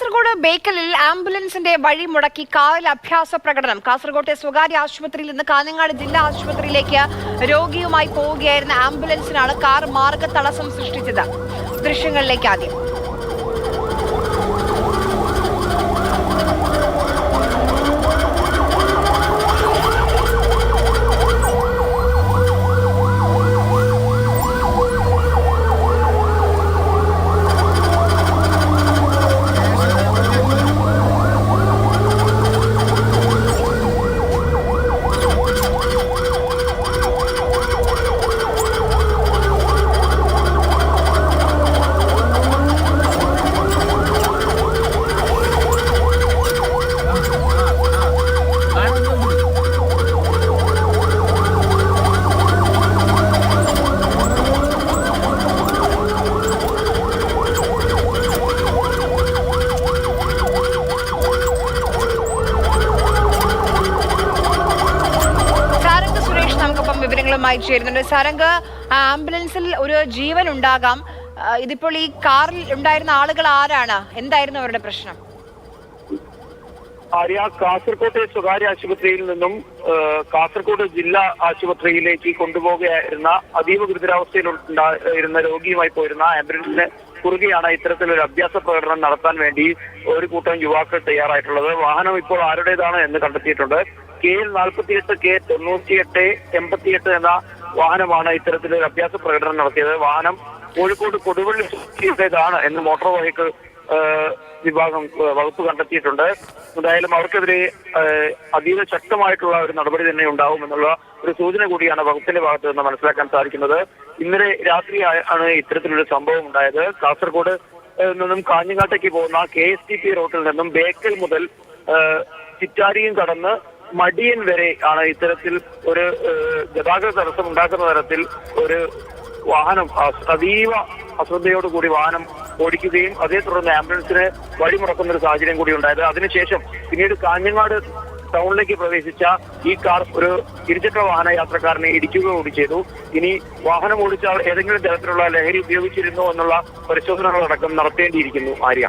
കാസർഗോഡ് ബേക്കലിൽ ആംബുലൻസിന്റെ വഴി മുടക്കി കാറിൽ അഭ്യാസ പ്രകടനം. കാസർഗോട്ടെ സ്വകാര്യ ആശുപത്രിയിൽ നിന്ന് കാഞ്ഞങ്ങാട് ജില്ലാ ആശുപത്രിയിലേക്ക് രോഗിയുമായി പോവുകയായിരുന്ന ആംബുലൻസിനാണ് കാർ മാർഗ തടസ്സം സൃഷ്ടിച്ചത്. ദൃശ്യങ്ങളിലേക്ക് ആദ്യം. വിവരങ്ങളുമായി ചേരുന്നുണ്ട്. സാരംഗ്, ആംബുലൻസിൽ ഒരു ജീവൻ ഉണ്ടാകാം. ഇതിപ്പോൾ ഈ കാറിൽ ഉണ്ടായിരുന്ന ആളുകൾ ആരാണ്? എന്തായിരുന്നു അവരുടെ പ്രശ്നം? ആര്യ, കാസർകോട്ടെ സ്വകാര്യ ആശുപത്രിയിൽ നിന്നും കാസർഗോഡ് ജില്ലാ ആശുപത്രിയിലേക്ക് കൊണ്ടുപോകുകയായിരുന്ന അതീവ ഗുരുതരാവസ്ഥയിൽ ഉണ്ടായിരുന്ന രോഗിയുമായി പോയിരുന്ന ആംബുലൻസിന് കുറുകെയാണ് ഇത്തരത്തിലൊരു അഭ്യാസ പ്രകടനം നടത്താൻ വേണ്ടി ഒരു കൂട്ടം യുവാക്കൾ തയ്യാറായിട്ടുള്ളത്. വാഹനം ഇപ്പോൾ ആരുടേതാണ് എന്ന് കണ്ടെത്തിയിട്ടുണ്ട്. KL48 K98 88 എന്ന വാഹനമാണ് ഇത്തരത്തിലൊരു അഭ്യാസ പ്രകടനം നടത്തിയത്. വാഹനം കോഴിക്കോട് കൊടുവള്ളിയുടേതാണ് എന്ന് മോട്ടോർ വെഹിക്കിൾ വിഭാഗം വകുപ്പ് കണ്ടെത്തിയിട്ടുണ്ട്. എന്തായാലും അവർക്കെതിരെ അതീവ ശക്തമായിട്ടുള്ള ഒരു നടപടി തന്നെ ഉണ്ടാവും എന്നുള്ള ഒരു സൂചന കൂടിയാണ് വകുപ്പിന്റെ ഭാഗത്ത് നിന്ന് മനസ്സിലാക്കാൻ സാധിക്കുന്നത്. ഇന്നലെ രാത്രി ആണ് ഇത്തരത്തിലൊരു സംഭവം ഉണ്ടായത്. കാസർഗോഡ് നിന്നും കാഞ്ഞങ്ങാട്ടേക്ക് പോകുന്ന KSTP റൂട്ടിൽ നിന്നും ബേക്കൽ മുതൽ ചിറ്റാരിയും കടന്ന് മടിയൻ വരെ ആണ് ഇത്തരത്തിൽ ഒരു ഗതാഗത തടസ്സം ഉണ്ടാക്കുന്ന തരത്തിൽ ഒരു വാഹനം അതീവ അശ്രദ്ധയോടുകൂടി വാഹനം ഓടിക്കുകയും അതേ തുടർന്ന് ആംബുലൻസിന് വഴിമുടക്കുന്ന ഒരു സാഹചര്യം കൂടി ഉണ്ടായത്. അതിനുശേഷം പിന്നീട് കാഞ്ഞങ്ങാട് ടൗണിലേക്ക് പ്രവേശിച്ച ഈ കാർ ഒരു ഇരുചക്ര വാഹന യാത്രക്കാരനെ ഇടിക്കുക കൂടി ചെയ്തു. ഇനി വാഹനം ഓടിച്ചാൽ ഏതെങ്കിലും തരത്തിലുള്ള ലഹരി ഉപയോഗിച്ചിരുന്നോ എന്നുള്ള പരിശോധനകളടക്കം നടത്തേണ്ടിയിരിക്കുന്നു. ആര്യ.